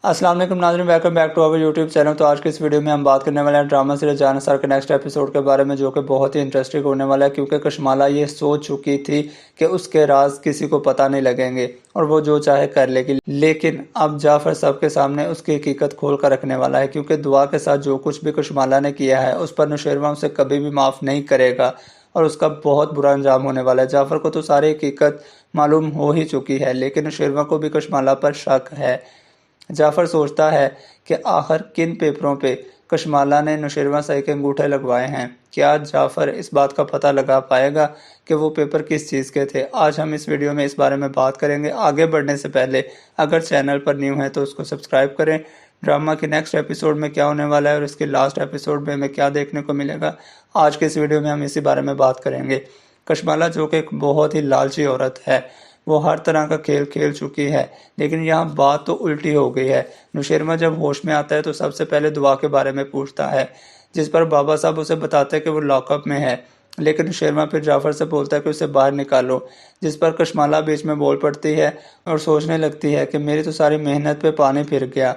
अस्सलाम वालेकुम नाज़रीन, welcome back to our YouTube channel. तो आज की इस वीडियो में हम बात करने वाले हैं ड्रामा सीरीज जान निसार के नेक्स्ट एपिसोड के बारे में, जो कि बहुत ही इंटरेस्टिंग होने वाला है, क्योंकि कशमाला ये सोच चुकी थी कि उसके राज किसी को पता नहीं लगेंगे और वो जो चाहे कर लेगी। लेकिन अब जाफर सबके सामने उसकी हकीकत खोल कर रखने वाला है, क्योंकि दुआ के साथ जो कुछ भी कशमाला ने किया है उस पर नौशेरवां उसे कभी भी माफ़ नहीं करेगा और उसका बहुत बुरा अंजाम होने वाला है। जाफर को तो सारी हकीकत मालूम हो ही चुकी है, लेकिन नौशेरवां को भी कशमाला पर शक है। जाफर सोचता है कि आखिर किन पेपरों पे कशमाला ने नौशेरवां शाही के अंगूठे लगवाए हैं। क्या जाफर इस बात का पता लगा पाएगा कि वो पेपर किस चीज़ के थे? आज हम इस वीडियो में इस बारे में बात करेंगे। आगे बढ़ने से पहले अगर चैनल पर न्यू है तो उसको सब्सक्राइब करें। ड्रामा के नेक्स्ट एपिसोड में क्या होने वाला है और इसके लास्ट एपिसोड में हमें क्या देखने को मिलेगा, आज के इस वीडियो में हम इसी बारे में बात करेंगे। कशमाला जो कि एक बहुत ही लालची औरत है, वो हर तरह का खेल खेल चुकी है, लेकिन यहाँ बात तो उल्टी हो गई है। नौशेरवां जब होश में आता है तो सबसे पहले दुआ के बारे में पूछता है, जिस पर बाबा साहब उसे बताते हैं कि वो लॉकअप में है। लेकिन नौशेरवां फिर जाफर से बोलता है कि उसे बाहर निकालो, जिस पर कशमाला बीच में बोल पड़ती है और सोचने लगती है कि मेरी तो सारी मेहनत पे पानी फिर गया।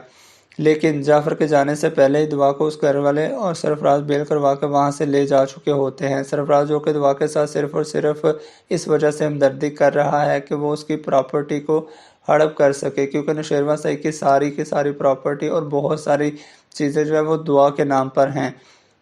लेकिन जाफर के जाने से पहले ही दुआ को उस घर वाले और सरफराज बेल करवा के वहाँ से ले जा चुके होते हैं। सरफराज जो कि दुआ के साथ सिर्फ और सिर्फ इस वजह से हमदर्दी कर रहा है कि वो उसकी प्रॉपर्टी को हड़प कर सके, क्योंकि नौशेरवां शाही की सारी प्रॉपर्टी और बहुत सारी चीज़ें जो है वो दुआ के नाम पर हैं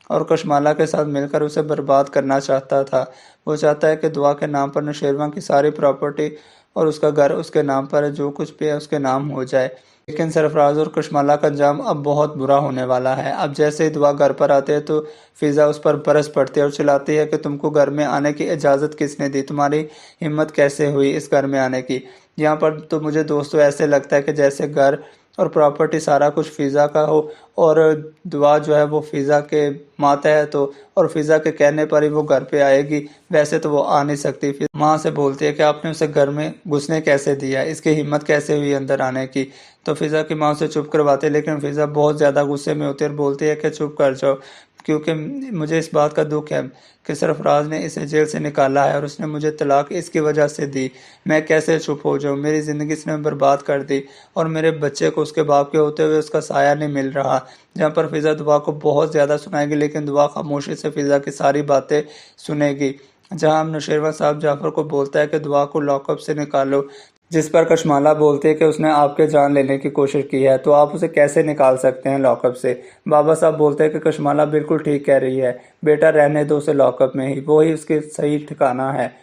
और कशमाला के साथ मिलकर उसे बर्बाद करना चाहता था। वो चाहता है कि दुआ के नाम पर नौशेरवां की सारी प्रॉपर्टी और उसका घर उसके नाम पर है, जो कुछ भी है उसके नाम हो जाए। लेकिन सरफराज और कशमाला का अंजाम अब बहुत बुरा होने वाला है। अब जैसे ही दुआ घर पर आते हैं तो फिजा उस पर बरस पड़ती है और चिल्लाती है कि तुमको घर में आने की इजाज़त किसने दी, तुम्हारी हिम्मत कैसे हुई इस घर में आने की। यहाँ पर तो मुझे दोस्तों ऐसे लगता है कि जैसे घर और प्रॉपर्टी सारा कुछ फिजा का हो और दुआ जो है वो फिजा के मातहत हो और फिजा के कहने पर ही वो घर पे आएगी। वैसे तो वो आ नहीं सकती। फिर माँ से बोलती है कि आपने उसे घर में घुसने कैसे दिया, इसकी हिम्मत कैसे हुई अंदर आने की। तो फिजा की माँ उसे चुप करवाती है, लेकिन फिजा बहुत ज़्यादा गुस्से में होती है और बोलती है कि चुप कर जाओ, क्योंकि मुझे इस बात का दुख है कि सरफराज ने इसे जेल से निकाला है और उसने मुझे तलाक इसकी वजह से दी। मैं कैसे चुप हो जाऊँ? मेरी ज़िंदगी इसने बर्बाद कर दी और मेरे बच्चे को उसके बाप के होते हुए उसका साया नहीं मिल रहा। जहाँ पर फिजा दुआ को बहुत ज़्यादा सुनाएगी, लेकिन दुआ खामोशी से फिजा की सारी बातें सुनेगी। जहाँ हम नौशेरवां साहब जाफर को बोलता है कि दुआ को लॉकअप से निकालो, जिस पर कशमाला बोलती है कि उसने आपके जान लेने की कोशिश की है, तो आप उसे कैसे निकाल सकते हैं लॉकअप से। बाबा साहब बोलते हैं कि कशमाला बिल्कुल ठीक कह रही है, बेटा रहने दो उसे लॉकअप में ही, वो ही उसके सही ठिकाना है।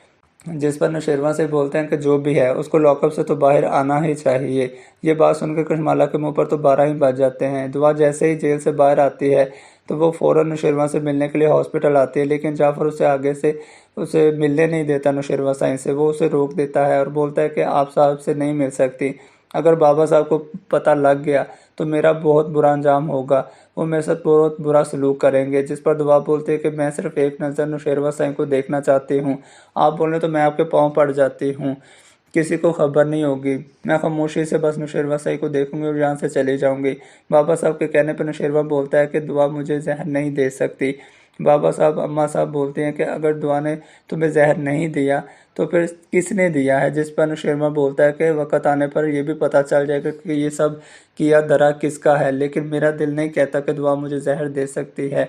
जिस पर नौशेरवां से बोलते हैं कि जो भी है उसको लॉकअप से तो बाहर आना ही चाहिए। ये बात सुनकर कशमाला के मुंह पर तो 12 ही बज जाते हैं। दुआ जैसे ही जेल से बाहर आती है तो वो फ़ौरन नौशेरवां से मिलने के लिए हॉस्पिटल आती है, लेकिन जाफर उसे आगे से उसे मिलने नहीं देता। नौशेरवां शाही से वो उसे रोक देता है और बोलता है कि आप साहब से नहीं मिल सकती, अगर बाबा साहब को पता लग गया तो मेरा बहुत बुरा अंजाम होगा, वो मेरे साथ बहुत बुरा सलूक करेंगे। जिस पर दुआ बोलती है कि मैं सिर्फ एक नज़र नौशेरवां शाही को देखना चाहती हूँ, आप बोलें तो मैं आपके पाँव पड़ जाती हूँ, किसी को खबर नहीं होगी, मैं खामोशी से बस नौशेरवां शाही को देखूंगी और यहाँ से चली जाऊंगी। बाबा साहब के कहने पर नौशेरवां बोलता है कि दुआ मुझे जहर नहीं दे सकती। बाबा साहब अम्मा साहब बोलते हैं कि अगर दुआ ने तुम्हें जहर नहीं दिया तो फिर किसने दिया है। जिस पर नौशेरवां बोलता है कि वक़्त आने पर यह भी पता चल जाएगा कि ये सब किया दरा किसका है, लेकिन मेरा दिल नहीं कहता कि दुआ मुझे जहर दे सकती है।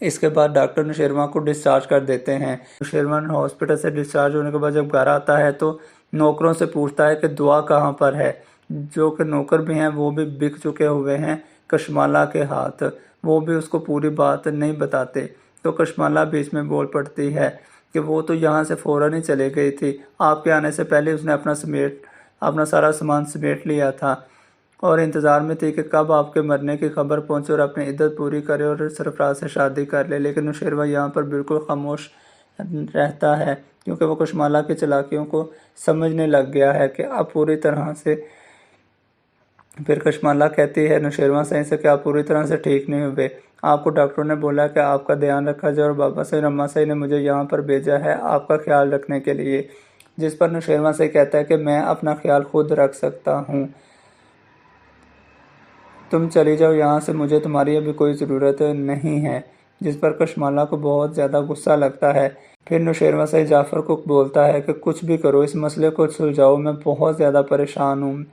इसके बाद डॉक्टर नौशेरवां को डिस्चार्ज कर देते हैं। नौशेरवां हॉस्पिटल से डिस्चार्ज होने के बाद जब घर आता है तो नौकरों से पूछता है कि दुआ कहाँ पर है। जो कि नौकर भी हैं वो भी बिक चुके हुए हैं कशमाला के हाथ, वो भी उसको पूरी बात नहीं बताते। तो कशमाला बीच में बोल पड़ती है कि वो तो यहाँ से फ़ौरन ही चले गई थी, आपके आने से पहले उसने अपना सारा सामान समेट लिया था और इंतज़ार में थी कि कब आपके मरने की खबर पहुंचे और अपनी इद्दत पूरी करे और सरफराज से शादी कर ले। लेकिन नौशेरवां यहाँ पर बिल्कुल खामोश रहता है, क्योंकि वो कशमाला की चालाकियों को समझने लग गया है कि अब पूरी तरह से। फिर कशमाला कहती है नौशेरवां शाही से कि आप पूरी तरह से ठीक नहीं हुए, आपको डॉक्टरों ने बोला कि आपका ध्यान रखा जाए और बाबा साहब अम्मा शाही ने मुझे यहाँ पर भेजा है आपका ख्याल रखने के लिए। जिस पर नौशेरवां शाही कहता है कि मैं अपना ख्याल खुद रख सकता हूँ, तुम चली जाओ यहाँ से, मुझे तुम्हारी अभी कोई ज़रूरत नहीं है। जिस पर कशमाला को बहुत ज़्यादा गुस्सा लगता है। फिर नौशेरवां शाही जाफ़र को बोलता है कि कुछ भी करो, इस मसले को सुलझाओ, मैं बहुत ज़्यादा परेशान हूँ।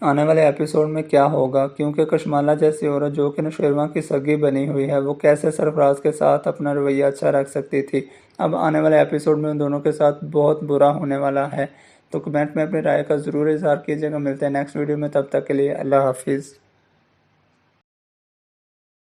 آنے والے ایپیسوڈ میں کیا ہوگا، کیونکہ کشمالہ جیسی عورت جو کہ نوشیروان کی سگی بنی ہوئی ہے وہ کیسے سرفراز کے ساتھ اپنا رویہ اچھا رکھ سکتی تھی۔ اب آنے والے ایپیسوڈ میں ان دونوں کے ساتھ بہت برا ہونے والا ہے، تو کمنٹ میں اپنی رائے کا ضرور اظہار کیجیے گا۔ ملتے ہیں نیکسٹ ویڈیو میں، تب تک کے لیے اللہ حافظ۔